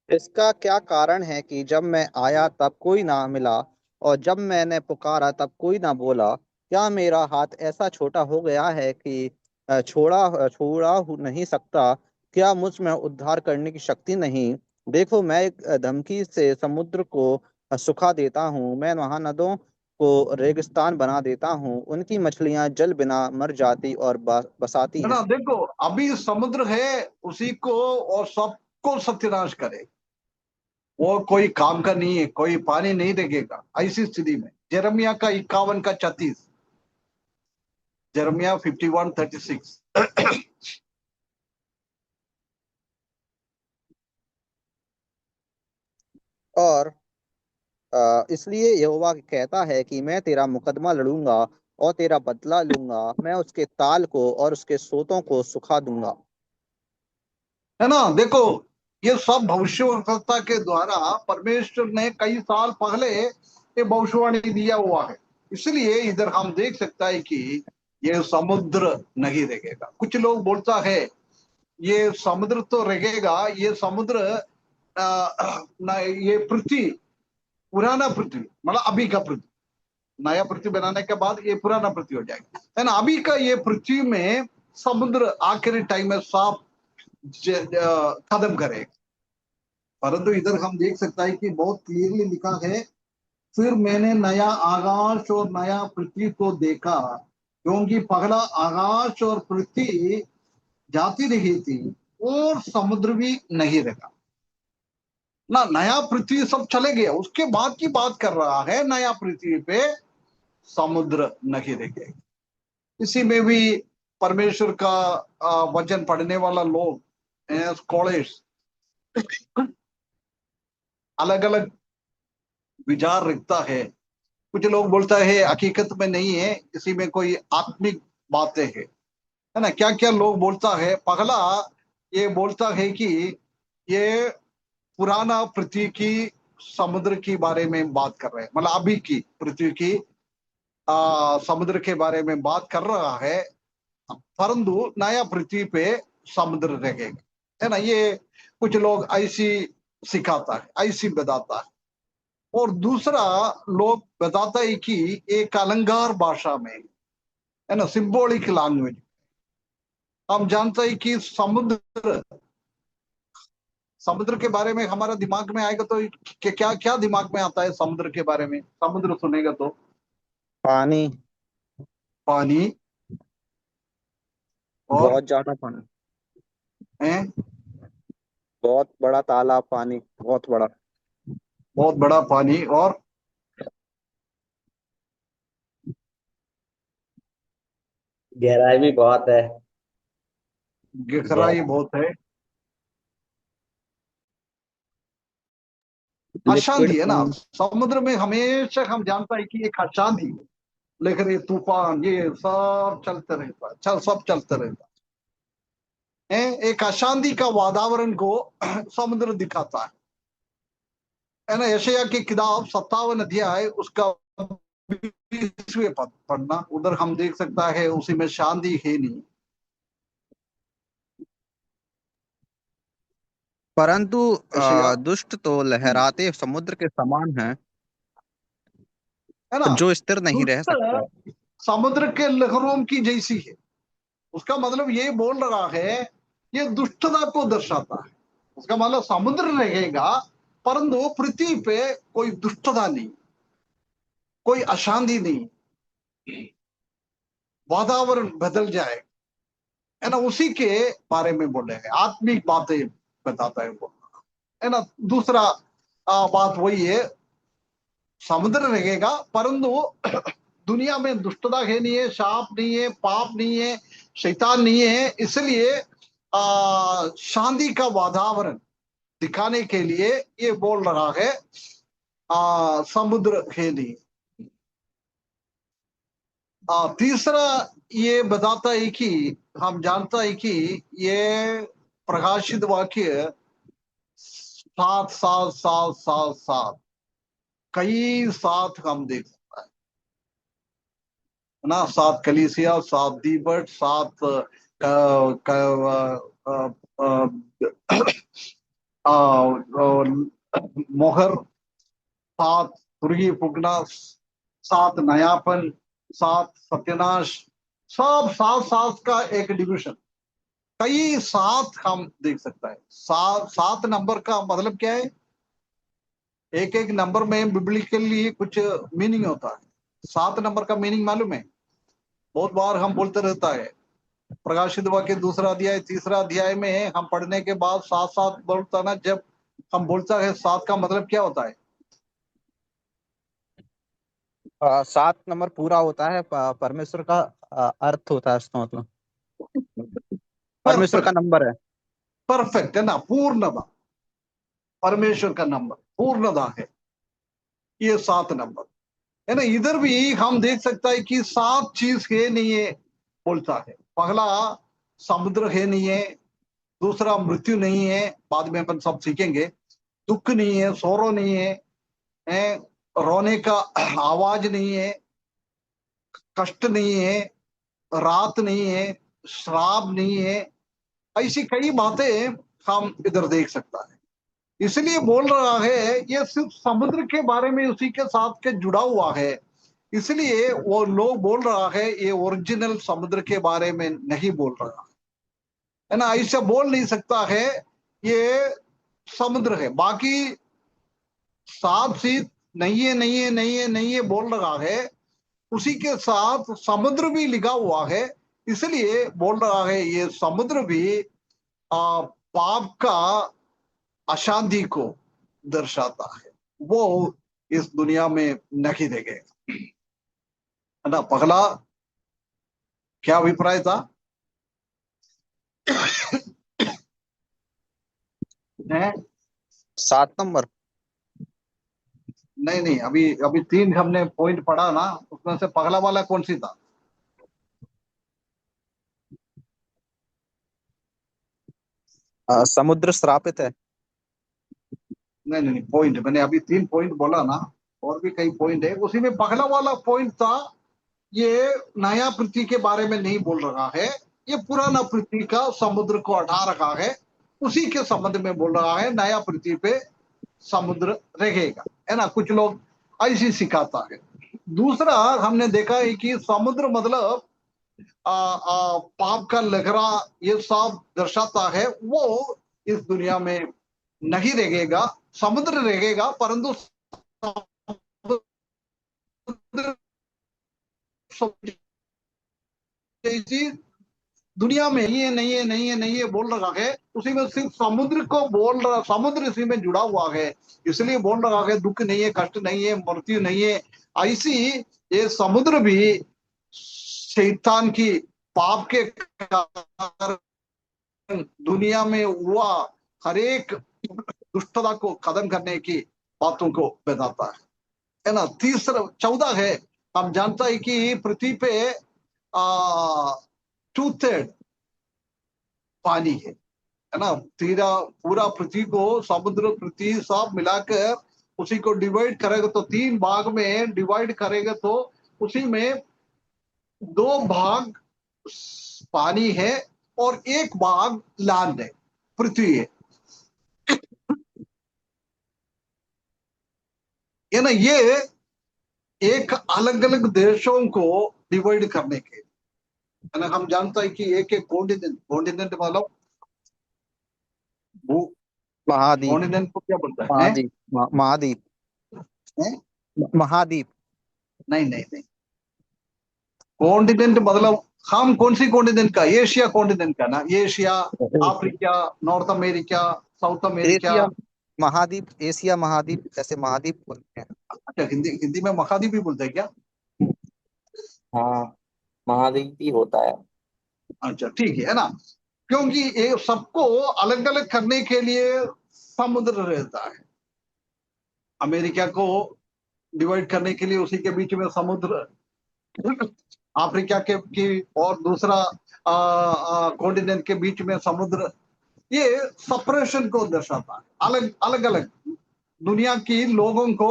इसका क्या कारण है कि जब मैं आया तब कोई ना मिला, और जब मैंने पुकारा तब कोई ना बोला? क्या मेरा हाथ ऐसा छोटा हो गया है कि नहीं सकता? क्या मुझ में उद्धार करने की शक्ति नहीं? देखो, मैं एक धमकी से समुद्र को सुखा देता हूँ, मैं महानदों को रेगिस्तान बना देता हूँ, उनकी मछलियां जल बिना मर जाती और बसाती है हैं। ना, देखो अभी समुद्र है, उसी को और सबको सत्यानाश करे, वो कोई काम का नहीं है, कोई पानी नहीं देखेगा ऐसी स्थिति में। जरमिया का 51 का 36, जरमिया 51:36। और इसलिए यहोवा कहता है कि मैं तेरा मुकदमा लड़ूंगा और तेरा बदला लूंगा, मैं उसके ताल को और उसके सोतों को सुखा दूंगा। है ना, देखो ये सब भविष्यवक्ता के द्वारा परमेश्वर ने कई साल पहले ये भविष्यवाणी दिया हुआ है। इसलिए इधर हम देख सकता है कि ये समुद्र नहीं रहेगा। कुछ लोग बोलता है ये समुद्र तो रहेगा, ये समुद्र ये पृथ्वी पुराना पृथ्वी, मतलब अभी का पृथ्वी, नया पृथ्वी बनाने के बाद ये पुराना पृथ्वी हो जाएगा, है ना। अभी का ये पृथ्वी में समुद्र आखिरी टाइम में साफ खत्म करेगा। परंतु इधर हम देख सकता है कि बहुत क्लियरली लिखा है, फिर मैंने नया आकाश और नया पृथ्वी को देखा, क्योंकि पहला आकाश और पृथ्वी जाती रही थी और समुद्र भी नहीं रहा ना। नया पृथ्वी सब चले गया, उसके बाद की बात कर रहा है। नया पृथ्वी पे समुद्र नहीं रहे। इसी में भी परमेश्वर का वचन पढ़ने वाला लोग, स्कॉलर्स, अलग अलग विचार रखता है। कुछ लोग बोलता है हकीकत में नहीं है, इसी में कोई आत्मिक बातें है ना। क्या क्या लोग बोलता है, पहला ये बोलता है कि ये पुराना पृथ्वी की समुद्र की बारे में बात कर रहे हैं, मतलब अभी की पृथ्वी की समुद्र के बारे में बात कर रहा है, परंतु नया पृथ्वी पे समुद्र रहेगा, है ना। ये कुछ लोग ऐसी सिखाता है, ऐसी बताता है। और दूसरा लोग बताता है कि एक अलंकार भाषा में, है ना, सिंबॉलिक लैंग्वेज। हम जानते हैं कि समुद्र, समुद्र के बारे में हमारा दिमाग में आएगा तो क्या क्या दिमाग में आता है समुद्र के बारे में? समुद्र सुनेगा तो पानी, पानी, और बहुत ज्यादा पानी, है बहुत बड़ा तालाब, पानी बहुत बड़ा। बहुत बड़ा पानी, और गहराई भी बहुत है। गहराई गहरा बहुत है। लिक्विड अशांति है ना, पानी। समुद्र में हमेशा हम जानता है कि एक अशांति है, लेकिन ये तूफान ये सब चलते रहता है, सब चलते रहता है। एक अशांति का वातावरण को समुद्र दिखाता है ना। यशायाह की किताब 57 अध्याय उसका 20वें पद पढ़ना, उधर हम देख सकता है उसी में शांति है नहीं। परंतु यशायाह, दुष्ट तो लहराते समुद्र के समान है, है ना, जो स्थिर नहीं रह दुष्ट सकता। समुद्र के लहरों की जैसी है। उसका मतलब ये बोल रहा है, ये दुष्टता को दर्शाता है। उसका मतलब समुद्र रहेगा, परंतु पृथ्वी पे कोई दुष्टता नहीं, कोई अशांति नहीं, वातावरण बदल जाए, है ना, उसी के बारे में बोले हैं, आत्मिक बातें बताता है वो, है ना। दूसरा बात वही है, समुद्र रहेगा परंतु दुनिया में दुष्टता है नहीं है, शाप नहीं है, पाप नहीं है, शैतान नहीं है, इसलिए शांति का वातावरण दिखाने के लिए ये बोल रहा है समुद्र है नहीं। तीसरा ये बताता है कि हम जानता है कि ये प्रकाशित वाक्य 7 7 7 7 7 कई 7 हम देख सकता है ना, 7 कलीसिया, 7 दीवट, 7 मोहर, 7 तुरही फूकना, 7 नयापन, 7 सत्यानाश, सब 7 7 का एक डिविजन, कई 7 हम देख सकता है। 7 नंबर का मतलब क्या है? एक एक नंबर में बिब्लिकली कुछ मीनिंग होता है। 7 नंबर का मीनिंग मालूम है? बहुत बार हम बोलते रहता है, प्रकाशित वाक्य 2 अध्याय 3 अध्याय में हम पढ़ने के बाद 7 7 बोलता ना, जब हम बोलता है 7 का मतलब क्या होता है? 7 नंबर पूरा होता है, परमेश्वर का अर्थ होता है इसका मतलब, परमेश्वर का नंबर है। परफेक्ट है ना, पूर्णता, परमेश्वर का नंबर पूर्णता है ये 7 नंबर, है ना। इधर भी हम देख सकता है कि 7 चीज है नहीं है बोलता है। पहला समुद्र है नहीं है, दूसरा मृत्यु नहीं है, बाद में अपन सब सीखेंगे, दुख नहीं है, सोरो नहीं है, रोने का आवाज नहीं है, कष्ट नहीं है, रात नहीं है, श्राप नहीं है, ऐसी कई बातें हम इधर देख सकता है। इसलिए बोल रहा है ये सिर्फ समुद्र के बारे में उसी के साथ के जुड़ा हुआ है, इसलिए वो लोग बोल रहा है ये ओरिजिनल समुद्र के बारे में नहीं बोल रहा है ना, ऐसा बोल नहीं सकता है ये समुद्र है। बाकी 7 सीट नहीं है नहीं है नहीं है नहीं है बोल रहा है, उसी के साथ समुद्र भी लिखा हुआ है, इसलिए बोल रहा है ये समुद्र भी पाप का अशांति को दर्शाता है, वो इस दुनिया में नहीं देखेगा, है ना। पगला क्या अभिप्राय था? है 7 नंबर नहीं नहीं, अभी अभी 3 हमने पॉइंट पढ़ा ना, उसमें से पगला वाला कौन सी था? समुद्र श्रापित है। नहीं नहीं पॉइंट मैंने अभी 3 पॉइंट बोला ना, और भी कई पॉइंट है, उसी में पगला वाला पॉइंट था ये नया पृथ्वी के बारे में नहीं बोल रहा है, ये पुराना पृथ्वी का समुद्र को हटा रखा है, उसी के संबंध में बोल रहा है नया पृथ्वी पे समुद्र रहेगा, है ना। कुछ लोग ऐसी सिखाता है। दूसरा हमने देखा है कि समुद्र मतलब पाप का लहरा ये सब दर्शाता है, वो इस दुनिया में नहीं रहेगा, समुद्र रहेगा परंतु समुद्र दुनिया में नहीं है नहीं है नहीं है नहीं है बोल रहा है, उसी में सिर्फ समुद्र को बोल रहा, समुद्र इसी में जुड़ा हुआ है, इसलिए बोल रहा है दुख नहीं है, कष्ट नहीं है, मृत्यु नहीं है। ऐसी ये समुद्र भी शैतान की पाप के कारण दुनिया में हुआ हरेक दुष्टता को खत्म करने की बातों को बताता है ना। तीसरा 14 है, हम जानता है कि पृथ्वी पे 2/3 पानी है ना। पूरा पृथ्वी को समुद्र पृथ्वी सब मिलाकर उसी को डिवाइड करेगा तो 3 भाग में डिवाइड करेगा तो उसी में 2 भाग पानी है और 1 भाग लैंड है, पृथ्वी है ना। ये एक अलग अलग देशों को डिवाइड करने के, है ना। हम जानता है कि एक एक कॉन्टिनेंट मतलब भू महाद्वीप, कॉन्टिनेंट को क्या बोलता है? महाद्वीप, महाद्वीप, हैं? महाद्वीप। नहीं नहीं नहीं, कॉन्टिनेंट मतलब हम कौन सी कॉन्टिनेंट का? एशिया कॉन्टिनेंट का ना, Asia, Africa, north America, south America. Asia महाद्वीप, एशिया महाद्वीप, जैसे महाद्वीप बोलते हैं। अच्छा, हिंदी हिंदी में महाद्वीप भी बोलते हैं क्या? हाँ, महाद्वीप ही होता है। अच्छा ठीक है ना, क्योंकि ये सबको अलग अलग करने के लिए समुद्र रहता है। अमेरिका को डिवाइड करने के लिए उसी के बीच में समुद्र, अफ्रीका के की और दूसरा कॉन्टिनेंट के बीच में समुद्र, ये सेपरेशन को दर्शाता है। अलग अलग अलग दुनिया की लोगों को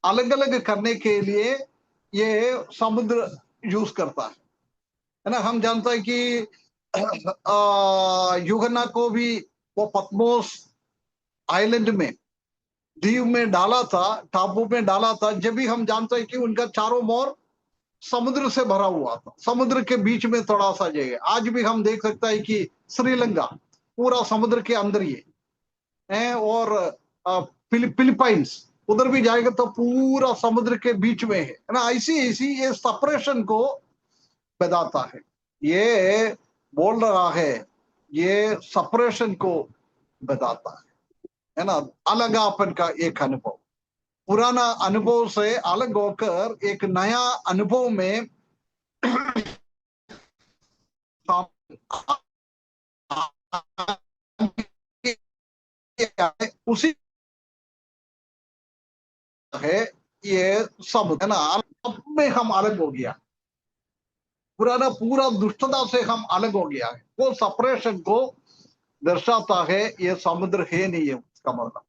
अलग अलग करने के लिए ये समुद्र यूज करता है ना। हम जानते हैं कि यूहन्ना को भी वो पतमोस आइलैंड में, द्वीप में डाला था, टापू में डाला था, जब भी हम जानते हैं कि उनका चारों ओर समुद्र से भरा हुआ था, समुद्र के बीच में थोड़ा सा जगह। आज भी हम देख सकते हैं कि श्रीलंका पूरा समुद्र के अंदर ही है, और फिलीपाइंस उधर भी जाएगा तो पूरा समुद्र के बीच में है ना। ऐसी ऐसी ये सेपरेशन को बताता है, ये बोल रहा है, ये सेपरेशन को बताता है ना। अलगापन का एक अनुभव, पुराना अनुभव से अलग होकर एक नया अनुभव में उसी है ये सब है ना। अब में हम अलग हो गया, पुराना पूरा दुष्टता से हम अलग हो गया है, वो सेपरेशन को दर्शाता है। ये समुद्र है नहीं है उसका मतलब।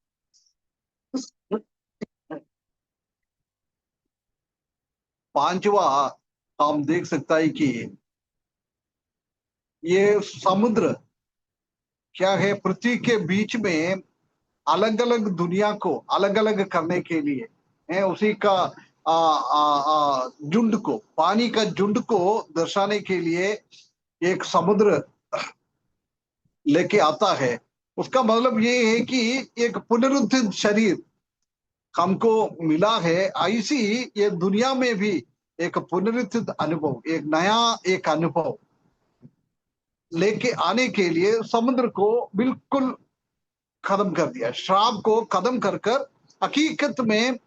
पांचवा हम देख सकता है कि ये समुद्र क्या है, पृथ्वी के बीच में अलग अलग दुनिया को अलग अलग करने के लिए है, उसी का झुंड को, पानी का झुंड को दर्शाने के लिए एक समुद्र लेके आता है। उसका मतलब ये है कि एक पुनरुत्थित शरीर हमको मिला है, ऐसी ये दुनिया में भी एक पुनरुत्थित अनुभव, एक नया एक अनुभव लेके आने के लिए समुद्र को बिल्कुल खत्म कर दिया, श्राप को खत्म कर कर हकीकत में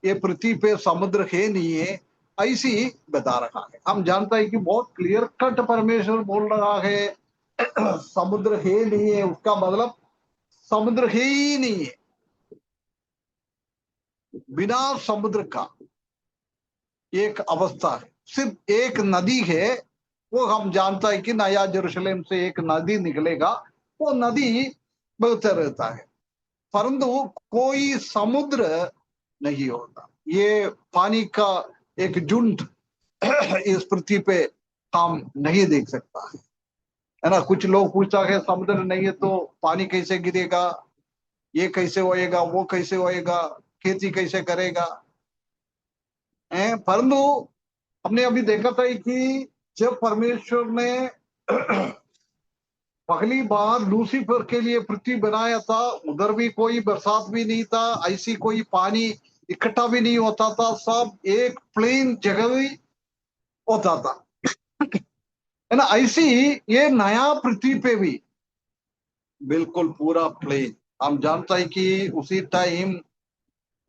ये पृथ्वी पे समुद्र है नहीं है, ऐसी बता रहा है। हम जानते हैं कि बहुत क्लियर कट परमेश्वर बोल रहा है समुद्र है नहीं है, उसका मतलब समुद्र है ही नहीं है। बिना समुद्र का एक अवस्था है, सिर्फ एक नदी है। वो हम जानता है कि नया जेरूशलेम से एक नदी निकलेगा, वो नदी बहता रहता है, परंतु कोई समुद्र नहीं होता। ये पानी का एक झुंड इस पृथ्वी पे हम नहीं देख सकता है ना। कुछ लोग पूछता है समुद्र नहीं है तो पानी कैसे गिरेगा, ये कैसे होएगा, वो कैसे होएगा, खेती कैसे करेगा। परंतु हमने अभी देखा था कि जब परमेश्वर ने पहली बार लूसीफर के लिए पृथ्वी बनाया था, उधर भी कोई बरसात भी नहीं था, ऐसी कोई पानी इकट्ठा भी नहीं होता था, सब एक प्लेन जगह ही होता था है ना। ऐसी ये नया पृथ्वी पे भी बिल्कुल पूरा प्लेन। हम जानते हैं कि उसी टाइम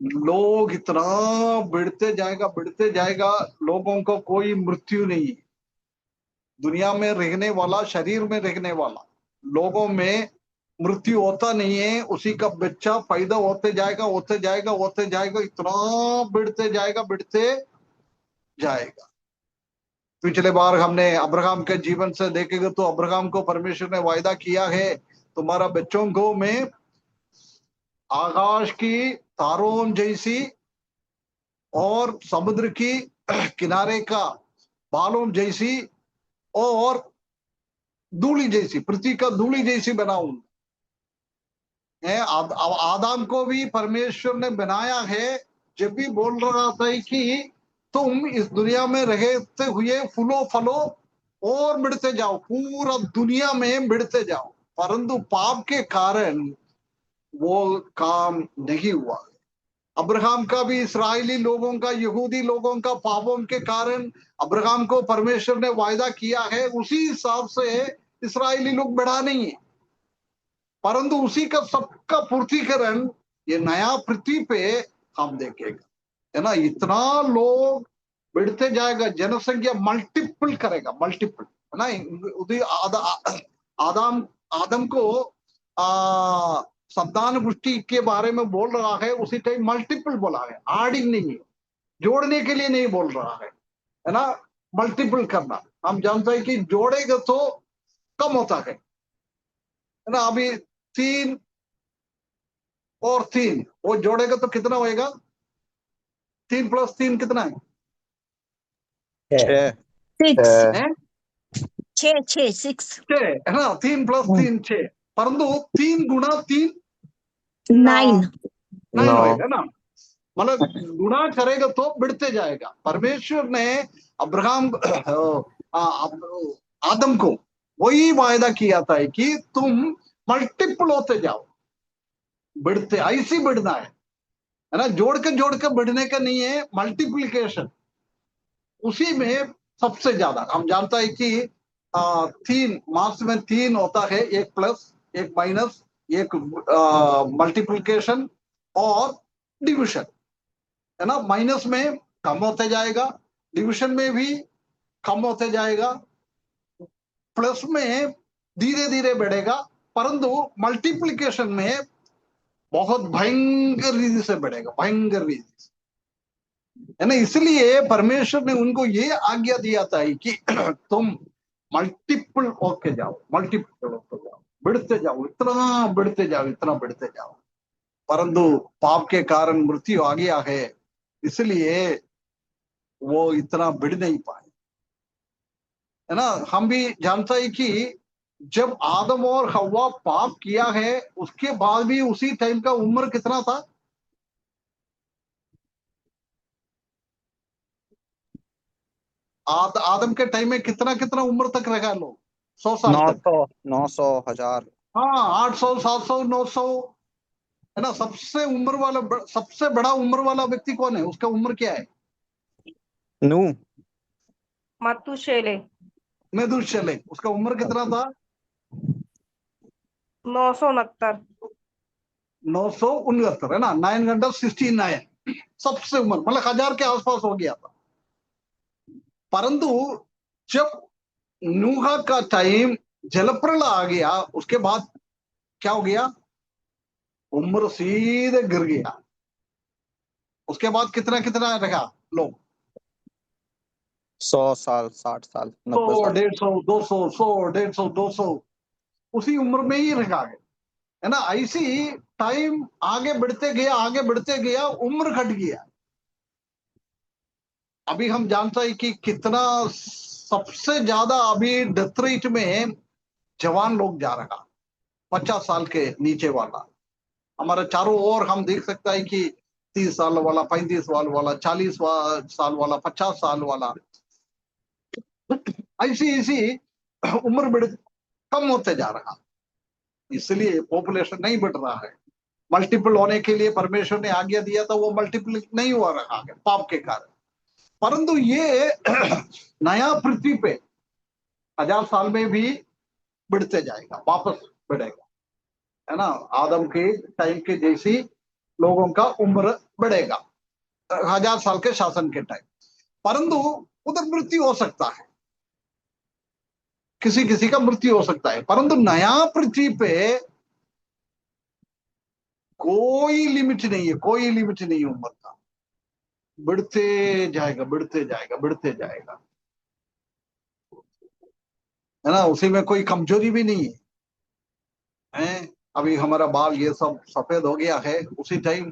लोग इतना बढ़ते जाएगा, लोगों को कोई मृत्यु नहीं है। दुनिया में रहने वाला, शरीर में रहने वाला लोगों में मृत्यु होता नहीं है, उसी का बच्चा पैदा होते जाएगा होते जाएगा होते जाएगा, इतना बढ़ते जाएगा। पिछले बार हमने अब्राहम के जीवन से देखेंगे तो अब्राहम को परमेश्वर ने वायदा किया है, तुम्हारा बच्चों को मैं आकाश की तारों जैसी और समुद्र की किनारे का बालों जैसी और धूली जैसी, पृथ्वी का धूली जैसी बनाऊंगा। आदम को भी परमेश्वर ने बनाया है, जब भी बोल रहा था कि तुम इस दुनिया में रहते हुए फूलो फलो और बढ़ते जाओ, पूरा दुनिया में बढ़ते जाओ, परंतु पाप के कारण वो काम नहीं हुआ। अब्राहम का भी, इसराइली लोगों का, यहूदी लोगों का पापों के कारण अब्राहम को परमेश्वर ने वायदा किया है, उसी हिसाब से इसराइली लोग बढ़ा नहीं है, परंतु उसी का सबका पूर्तिकरण ये नया पृथ्वी पे हम देखेगा, है ना। इतना लोग बढ़ते जाएगा, जनसंख्या मल्टीपल करेगा, मल्टीपल, है ना। आदम आदम को संतान वृष्टि के बारे में बोल रहा है, उसी टाइम मल्टीपल बोला है, आडिंग नहीं है, जोड़ने के लिए नहीं बोल रहा है ना। मल्टीपल करना, हम जानते हैं कि जोड़ेगा तो कम होता है ना। अभी 3 और 3 वो जोड़ेगा तो कितना होएगा? 3 + 3 कितना है? 6। 6 हैं? 6 है ना। 3 + 3 6, परंतु 3 × 3 9 9 नौ। होएगा ना। मतलब गुणा करेगा तो बढ़ते जाएगा। परमेश्वर ने अब्राहम आदम को वही वायदा किया था कि तुम मल्टीपल होते जाओ, बढ़ते, ऐसी बढ़ना है ना। जोड़ के बढ़ने का नहीं है, मल्टीप्लिकेशन उसी में सबसे ज्यादा। हम जानता है कि 3 मार्क्स में 3 होता है, 1 प्लस 1 माइनस, एक मल्टीप्लिकेशन और डिविजन, है ना। माइनस में कम होते जाएगा, डिविजन में भी कम होते जाएगा, प्लस में धीरे धीरे बढ़ेगा, परंतु मल्टीप्लिकेशन में बहुत भयंकर रीति से बढ़ेगा, भयंकर रीति से, है ना। इसलिए परमेश्वर ने उनको ये आज्ञा दिया था कि तुम मल्टीपल होके जाओ, मल्टीपल होके जाओ, बढ़ते जाओ, इतना बढ़ते जाओ, इतना बढ़ते जाओ। परंतु पाप के कारण मृत्यु आ गया है, इसलिए वो इतना बढ़ नहीं पाए, है ना। हम भी जानते हैं कि जब आदम और हव्वा पाप किया है, उसके बाद भी उसी टाइम का उम्र कितना था? आदम के टाइम में कितना कितना उम्र तक रहा लोग? 100 साल तक। 900 900 1000। हाँ, 800 700 900, है ना। सबसे बड़ा उम्र वाला व्यक्ति कौन है? उसका उम्र क्या है? नूह। मतुशेले मेथूशेलह, उसका उम्र कितना था? 969। 969, है ना। 969 सबसे उम्र, मतलब 1000 के आसपास हो गया था। परंतु जब नूह का टाइम जलप्रलय आ गया, उसके बाद क्या हो गया? उम्र सीधे गिर गया। उसके बाद कितना कितना रहा लोग? 100 साल, 60 साल, 100 90 साल। 150 200, 100 150 200, उसी उम्र में ही रखा गया, है ना। ऐसी टाइम आगे बढ़ते गया, आगे बढ़ते गया, उम्र घट गया। अभी हम जानते हैं कि कितना सबसे ज्यादा अभी डेथ रेट में जवान लोग जा रहा, 50 साल के नीचे वाला। हमारे चारों ओर हम देख सकते हैं कि 30 साल वाला, 35 साल वाला, 40 साल वाला, 50 साल वाला, ऐसी ऐसी उम्र बढ़ कम होते जा रहा। इसलिए पॉपुलेशन नहीं बढ़ रहा है। मल्टीपल होने के लिए परमेश्वर ने आज्ञा दिया था, वो मल्टीपल नहीं हुआ रहा है पाप के कारण। परंतु ये नया पृथ्वी पे 1000 साल में भी बढ़ते जाएगा, वापस बढ़ेगा, है ना। आदम के टाइम के जैसी लोगों का उम्र बढ़ेगा 1000 साल के शासन के टाइम। परंतु उधर मृत्यु हो सकता है, किसी किसी का मृत्यु हो सकता है, परंतु नया पृथ्वी पे कोई लिमिट नहीं है, कोई लिमिट नहीं है उम्र का। बढ़ते जाएगा, बढ़ते जाएगा, बढ़ते जाएगा, है ना। उसी में कोई कमजोरी भी नहीं है। अभी हमारा बाल ये सब सफेद हो गया है, उसी टाइम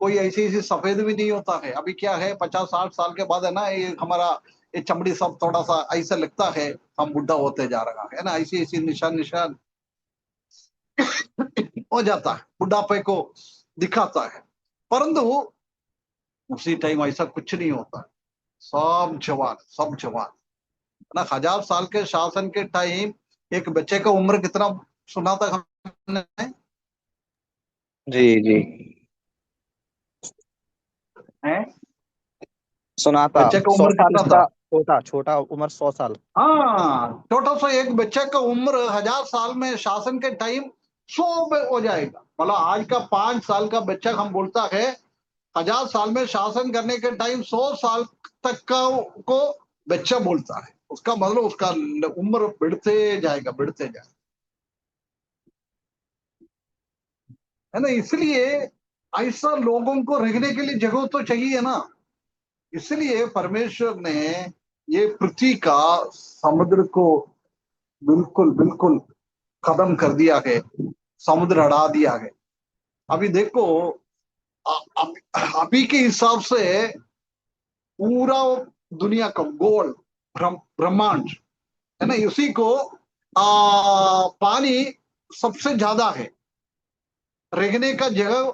कोई ऐसी ऐसी सफेद भी नहीं होता है। अभी क्या है, 50-60 साल के बाद, है ना, ये हमारा ये चमड़ी सब थोड़ा सा ऐसा लगता है हम बुढ़ा होते जा रहा है ना। ऐसी ऐसी निशान निशान हो जाता है, बुढ़ापे को दिखाता है। परंतु उसी टाइम ऐसा कुछ नहीं होता, सब जवान, सब जवान, है ना। 1000 साल के शासन के टाइम एक बच्चे का उम्र कितना सुना था हमने? जी जी। है। सुना था बच्चे का 100 उम्र साल कितना इसका था? छोटा छोटा उम्र 100 साल। हाँ, छोटा सा एक बच्चे का उम्र 1000 साल में शासन के टाइम 100 में हो जाएगा। मतलब आज का 5 साल का बच्चा हम बोलता है 1000 साल में शासन करने के टाइम 100 साल तक का को बच्चा बोलता है। उसका मतलब उसका उम्र बढ़ते जाएगा, बढ़ते जाएगा, है ना। इसलिए ऐसा लोगों को रहने के लिए जगह तो चाहिए ना। इसलिए परमेश्वर ने ये पृथ्वी का समुद्र को बिल्कुल बिल्कुल खत्म कर दिया है, समुद्र हटा दिया है। अभी देखो, अभी के हिसाब से पूरा दुनिया का गोल ब्रह्मांड, है ना, उसी को पानी सबसे ज्यादा है, रहने का जगह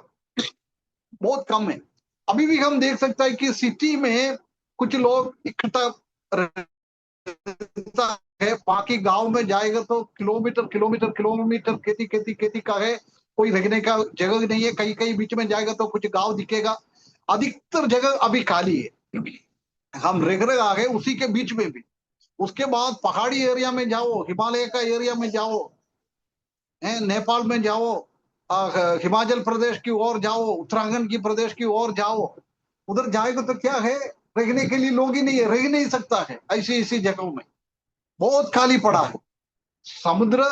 बहुत कम है। अभी भी हम देख सकते हैं कि सिटी में कुछ लोग इकट्ठा रहता है, बाकी गांव में जाएगा तो किलोमीटर किलोमीटर किलोमीटर खेती खेती खेती का है, कोई रहने का जगह नहीं है। कहीं कहीं बीच में जाएगा तो कुछ गांव दिखेगा, अधिकतर जगह अभी खाली है। हम रह रहे आ गए उसी के बीच में भी। उसके बाद पहाड़ी एरिया में जाओ, हिमालय का एरिया में जाओ, नेपाल में जाओ, हिमाचल प्रदेश की ओर जाओ, उत्तराखंड की प्रदेश की ओर जाओ, उधर जाएगा तो क्या है, रहने के लिए लोग ही नहीं है, रह नहीं सकता है। ऐसी ऐसी जगहों में बहुत खाली पड़ा है। समुद्र,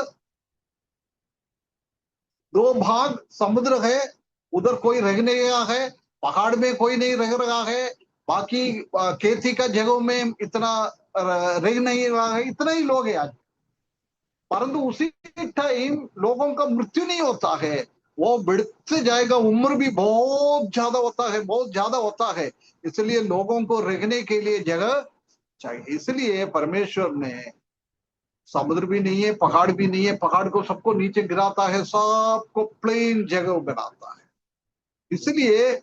2 भाग समुद्र है, उधर कोई रहने गया है, पहाड़ में कोई नहीं रह रहा है, बाकी खेती का जगहों में इतना रह नहीं रहा है, इतना ही लोग है आज। परंतु उसी टाइम लोगों का मृत्यु नहीं होता है, वो बढ़ते जाएगा, उम्र भी बहुत ज्यादा होता है, बहुत ज्यादा होता है। इसलिए लोगों को रहने के लिए जगह चाहिए। इसलिए परमेश्वर ने, समुद्र भी नहीं है, पहाड़ भी नहीं है, पहाड़ को सबको नीचे गिराता है, सबको प्लेन जगह बनाता है। इसलिए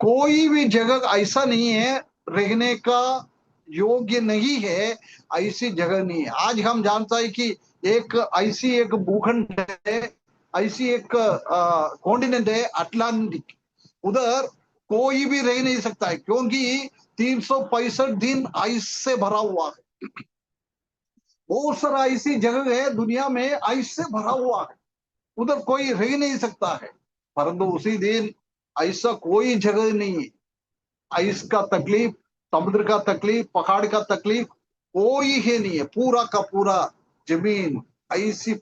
कोई भी जगह ऐसा नहीं है रहने का योग्य नहीं है, ऐसी जगह नहीं है। आज हम जानता है कि एक ऐसी एक भूखंड है, ऐसी एक कॉन्टिनेंट है अटलांटिक, उधर कोई भी रह नहीं सकता है, क्योंकि 365 दिन आइस से भरा हुआ है। बहुत सारा ऐसी जगह है दुनिया में आइस से भरा हुआ है, उधर कोई रह नहीं सकता है। परंतु उसी दिन ऐसा कोई जगह नहीं है, आइस का तकलीफ, समुद्र का तकलीफ, पहाड़ का तकलीफ कोई ही नहीं है। पूरा का पूरा जमीन ऐसी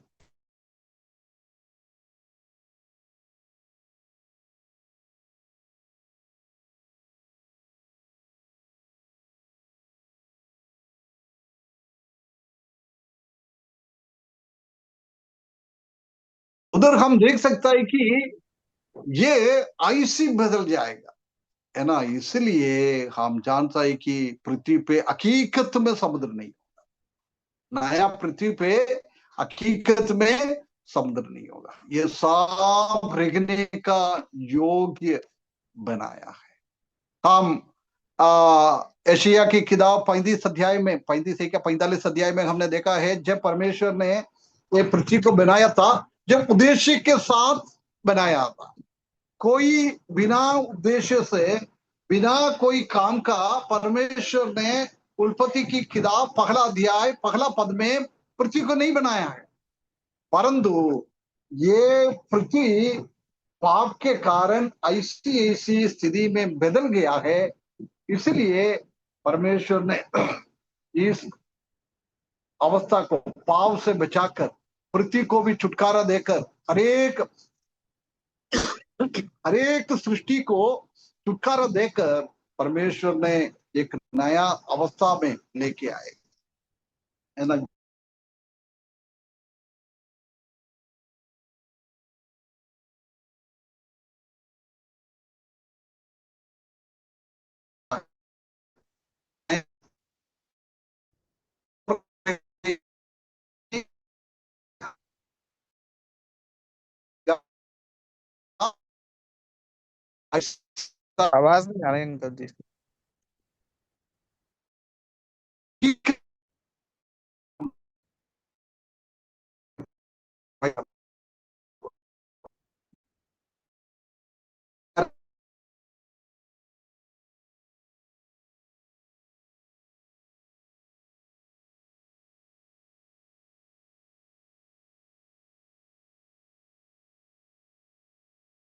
उधर हम देख सकता है कि ये ऐसी बदल जाएगा, है ना। इसलिए हम जानता है कि पृथ्वी पे हकीकत में समुद्र नहीं, नया पृथ्वी पे हकीकत में समुद्र नहीं होगा। ये सब रहने का योग्य बनाया है। हम एशिया की किताब 35 अध्याय में, 35 है क्या 45 अध्याय में हमने देखा है, जब परमेश्वर ने ये पृथ्वी को बनाया था, जब उद्देश्य के साथ बनाया था। कोई बिना उद्देश्य से, बिना कोई काम का परमेश्वर ने उत्पत्ति की किताब पहला अध्याय पहला पद में पृथ्वी को नहीं बनाया है। परंतु ये पृथ्वी पाप के कारण ऐसी ऐसी स्थिति में बदल गया है। इसलिए परमेश्वर ने इस अवस्था को पाप से बचाकर, पृथ्वी को भी छुटकारा देकर, हरेक हरेक सृष्टि को छुटकारा देकर परमेश्वर ने एक नया अवस्था में लेके आए, है ना। आवाज नहीं आ रही अंकल जी। ऐसा